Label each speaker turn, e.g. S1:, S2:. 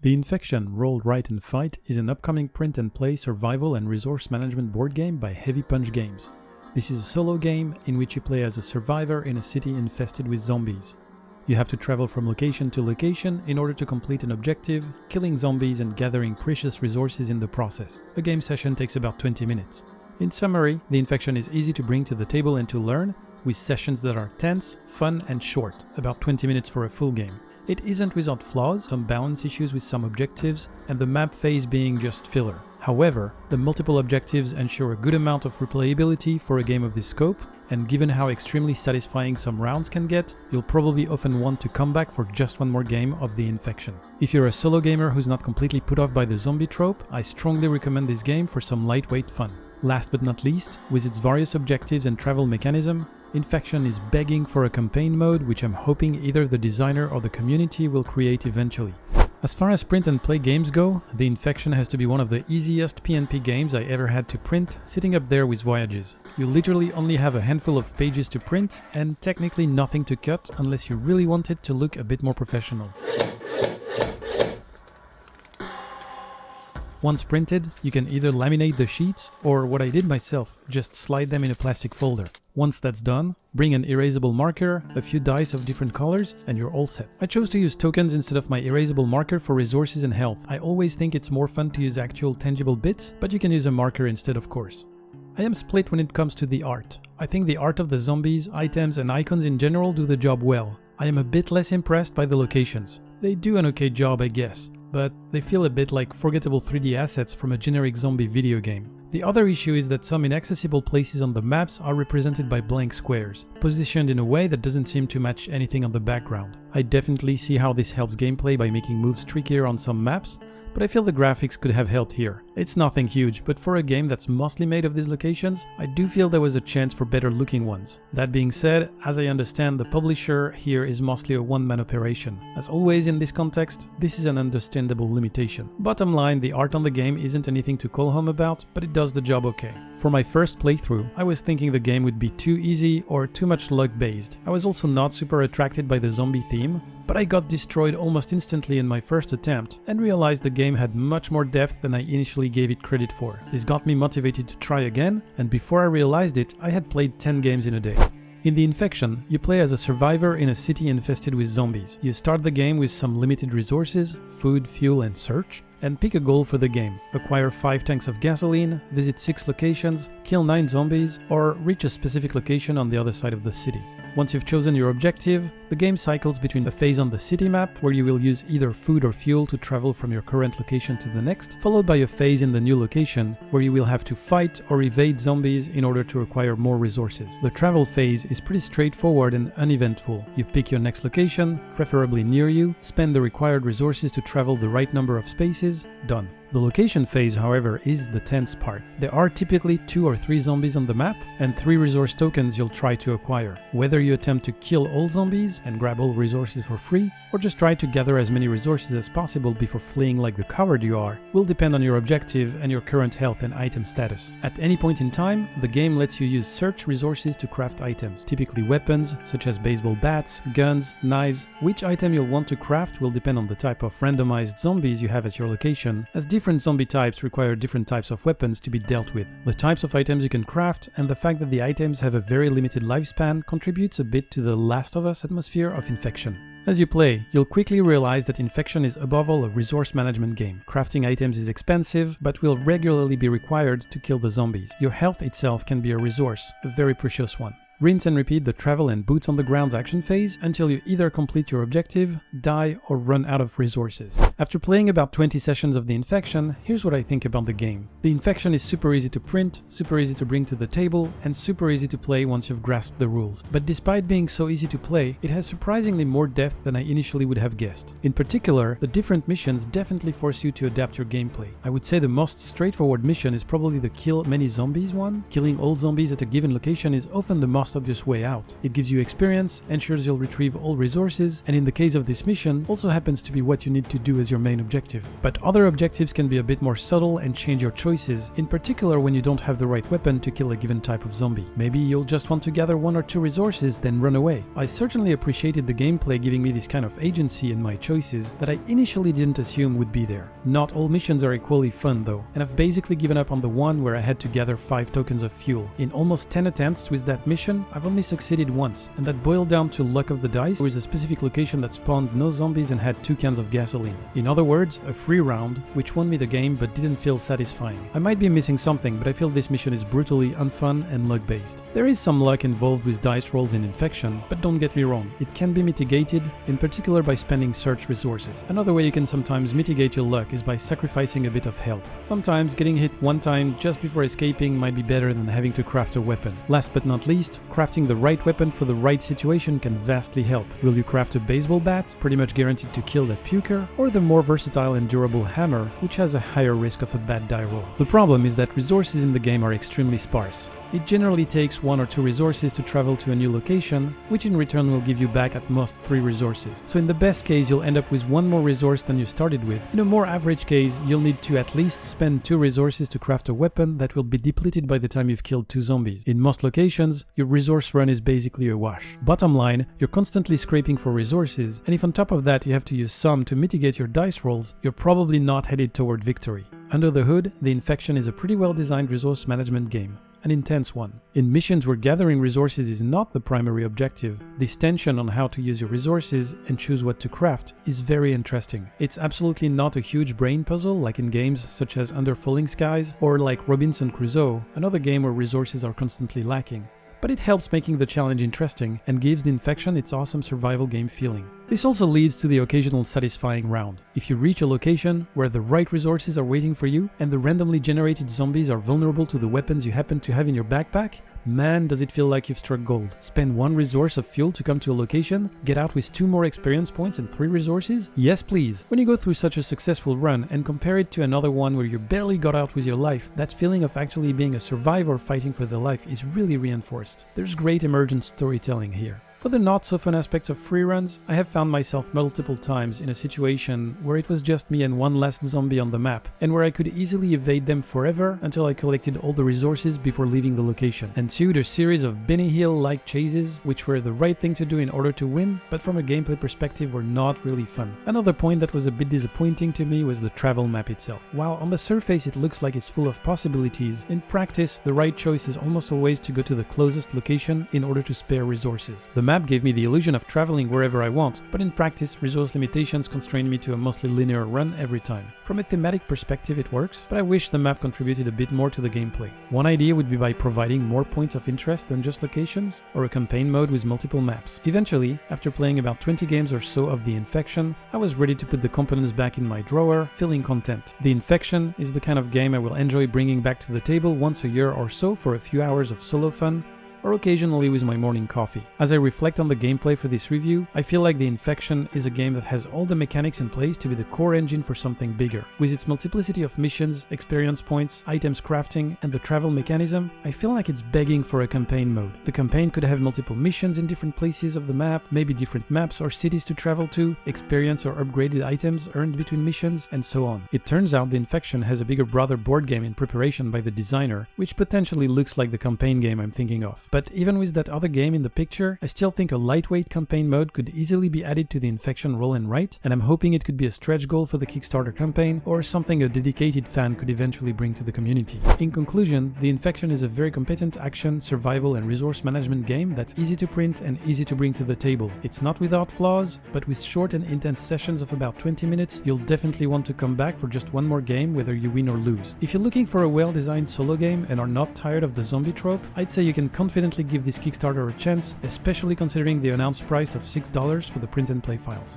S1: The Infection Roll, Write and Fight is an upcoming print-and-play survival and resource management board game by Heavy Punch Games. This is a solo game in which you play as a survivor in a city infested with zombies. You have to travel from location to location in order to complete an objective, killing zombies and gathering precious resources in the process. A game session takes about 20 minutes. In summary, The Infection is easy to bring to the table and to learn, with sessions that are tense, fun and short, about 20 minutes for a full game. It isn't without flaws, some balance issues with some objectives, and the map phase being just filler. However, the multiple objectives ensure a good amount of replayability for a game of this scope, and given how extremely satisfying some rounds can get, you'll probably often want to come back for just one more game of The Infection. If you're a solo gamer who's not completely put off by the zombie trope, I strongly recommend this game for some lightweight fun. Last but not least, with its various objectives and travel mechanism, Infection is begging for a campaign mode which I'm hoping either the designer or the community will create eventually. As far as print and play games go, The Infection has to be one of the easiest P&P games I ever had to print, sitting up there with Voyages. You literally only have a handful of pages to print and technically nothing to cut unless you really want it to look a bit more professional. Once printed, you can either laminate the sheets or, what I did myself, just slide them in a plastic folder. Once that's done, bring an erasable marker, a few dice of different colors, and you're all set. I chose to use tokens instead of my erasable marker for resources and health. I always think it's more fun to use actual tangible bits, but you can use a marker instead, of course. I am split when it comes to the art. I think the art of the zombies, items and icons in general do the job well. I am a bit less impressed by the locations. They do an okay job, I guess, but they feel a bit like forgettable 3D assets from a generic zombie video game. The other issue is that some inaccessible places on the maps are represented by blank squares, positioned in a way that doesn't seem to match anything on the background. I definitely see how this helps gameplay by making moves trickier on some maps, but I feel the graphics could have helped here. It's nothing huge, but for a game that's mostly made of these locations, I do feel there was a chance for better looking ones. That being said, as I understand, the publisher here is mostly a one-man operation. As always in this context, this is an understandable limitation. Bottom line, the art on the game isn't anything to call home about, but it does the job okay. For my first playthrough, I was thinking the game would be too easy or too much luck-based. I was also not super attracted by the zombie theme, but I got destroyed almost instantly in my first attempt and realized the game had much more depth than I initially gave it credit for. This got me motivated to try again, and before I realized it, I had played 10 games in a day. In The Infection, you play as a survivor in a city infested with zombies. You start the game with some limited resources, food, fuel and search, and pick a goal for the game. Acquire 5 tanks of gasoline, visit 6 locations, kill 9 zombies, or reach a specific location on the other side of the city. Once you've chosen your objective, the game cycles between a phase on the city map, where you will use either food or fuel to travel from your current location to the next, followed by a phase in the new location, where you will have to fight or evade zombies in order to acquire more resources. The travel phase is pretty straightforward and uneventful. You pick your next location, preferably near you, spend the required resources to travel the right number of spaces, done. The location phase, however, is the tense part. There are typically 2 or 3 zombies on the map, and 3 resource tokens you'll try to acquire. Whether you attempt to kill all zombies and grab all resources for free, or just try to gather as many resources as possible before fleeing like the coward you are, will depend on your objective and your current health and item status. At any point in time, the game lets you use search resources to craft items, typically weapons such as baseball bats, guns, knives. Which item you'll want to craft will depend on the type of randomized zombies you have at your location, as different zombie types require different types of weapons to be dealt with. The types of items you can craft and the fact that the items have a very limited lifespan contributes a bit to the Last of Us atmosphere of Infection. As you play, you'll quickly realize that Infection is above all a resource management game. Crafting items is expensive, but will regularly be required to kill the zombies. Your health itself can be a resource, a very precious one. Rinse and repeat the travel and boots on the ground action phase until you either complete your objective, die, or run out of resources. After playing about 20 sessions of The Infection, here's what I think about the game. The Infection is super easy to print, super easy to bring to the table, and super easy to play once you've grasped the rules. But despite being so easy to play, it has surprisingly more depth than I initially would have guessed. In particular, the different missions definitely force you to adapt your gameplay. I would say the most straightforward mission is probably the kill many zombies one. Killing all zombies at a given location is often the most most obvious way out. It gives you experience, ensures you'll retrieve all resources, and in the case of this mission, also happens to be what you need to do as your main objective. But other objectives can be a bit more subtle and change your choices, in particular when you don't have the right weapon to kill a given type of zombie. Maybe you'll just want to gather 1 or 2 resources, then run away. I certainly appreciated the gameplay giving me this kind of agency in my choices that I initially didn't assume would be there. Not all missions are equally fun though, and I've basically given up on the one where I had to gather 5 tokens of fuel. In almost 10 attempts with that mission, I've only succeeded once, and that boiled down to luck of the dice. There was a specific location that spawned no zombies and had 2 cans of gasoline. In other words, a free round, which won me the game but didn't feel satisfying. I might be missing something, but I feel this mission is brutally unfun and luck-based. There is some luck involved with dice rolls in Infection, but don't get me wrong, it can be mitigated, in particular by spending search resources. Another way you can sometimes mitigate your luck is by sacrificing a bit of health. Sometimes getting hit one time just before escaping might be better than having to craft a weapon. Last but not least, crafting the right weapon for the right situation can vastly help. Will you craft a baseball bat, pretty much guaranteed to kill that puker, or the more versatile and durable hammer, which has a higher risk of a bad die roll? The problem is that resources in the game are extremely sparse. It generally takes 1 or 2 resources to travel to a new location, which in return will give you back at most 3 resources. So in the best case, you'll end up with 1 more resource than you started with. In a more average case, you'll need to at least spend 2 resources to craft a weapon that will be depleted by the time you've killed 2 zombies. In most locations, your resource run is basically a wash. Bottom line, you're constantly scraping for resources, and if on top of that you have to use some to mitigate your dice rolls, you're probably not headed toward victory. Under the hood, the Infection is a pretty well designed resource management game. An intense one. In missions where gathering resources is not the primary objective, this tension on how to use your resources and choose what to craft is very interesting. It's absolutely not a huge brain puzzle like in games such as Under Falling Skies or like Robinson Crusoe, another game where resources are constantly lacking. But it helps making the challenge interesting and gives the Infection its awesome survival game feeling. This also leads to the occasional satisfying round. If you reach a location where the right resources are waiting for you and the randomly generated zombies are vulnerable to the weapons you happen to have in your backpack, man, does it feel like you've struck gold. Spend 1 resource of fuel to come to a location, get out with 2 more experience points and 3 resources? Yes please. When you go through such a successful run and compare it to another one where you barely got out with your life, that feeling of actually being a survivor fighting for their life is really reinforced. There's great emergent storytelling here. For the not so fun aspects of free runs, I have found myself multiple times in a situation where it was just me and 1 last zombie on the map, and where I could easily evade them forever until I collected all the resources before leaving the location. Ensued a series of Benny Hill-like chases, which were the right thing to do in order to win, but from a gameplay perspective were not really fun. Another point that was a bit disappointing to me was the travel map itself. While on the surface it looks like it's full of possibilities, in practice the right choice is almost always to go to the closest location in order to spare resources. The map gave me the illusion of traveling wherever I want, but in practice, resource limitations constrained me to a mostly linear run every time. From a thematic perspective it works, but I wish the map contributed a bit more to the gameplay. One idea would be by providing more points of interest than just locations, or a campaign mode with multiple maps. Eventually, after playing about 20 games or so of the Infection, I was ready to put the components back in my drawer, feeling content. The Infection is the kind of game I will enjoy bringing back to the table once a year or so for a few hours of solo fun, or occasionally with my morning coffee. As I reflect on the gameplay for this review, I feel like the Infection is a game that has all the mechanics in place to be the core engine for something bigger. With its multiplicity of missions, experience points, items crafting, and the travel mechanism, I feel like it's begging for a campaign mode. The campaign could have multiple missions in different places of the map, maybe different maps or cities to travel to, experience or upgraded items earned between missions, and so on. It turns out the Infection has a bigger brother board game in preparation by the designer, which potentially looks like the campaign game I'm thinking of. But even with that other game in the picture, I still think a lightweight campaign mode could easily be added to the Infection roll and write, and I'm hoping it could be a stretch goal for the Kickstarter campaign, or something a dedicated fan could eventually bring to the community. In conclusion, the Infection is a very competent action, survival and resource management game that's easy to print and easy to bring to the table. It's not without flaws, but with short and intense sessions of about 20 minutes, you'll definitely want to come back for just one more game whether you win or lose. If you're looking for a well-designed solo game and are not tired of the zombie trope, I'd say you can confidently give this Kickstarter a chance, especially considering the announced price of $6 for the print and play files.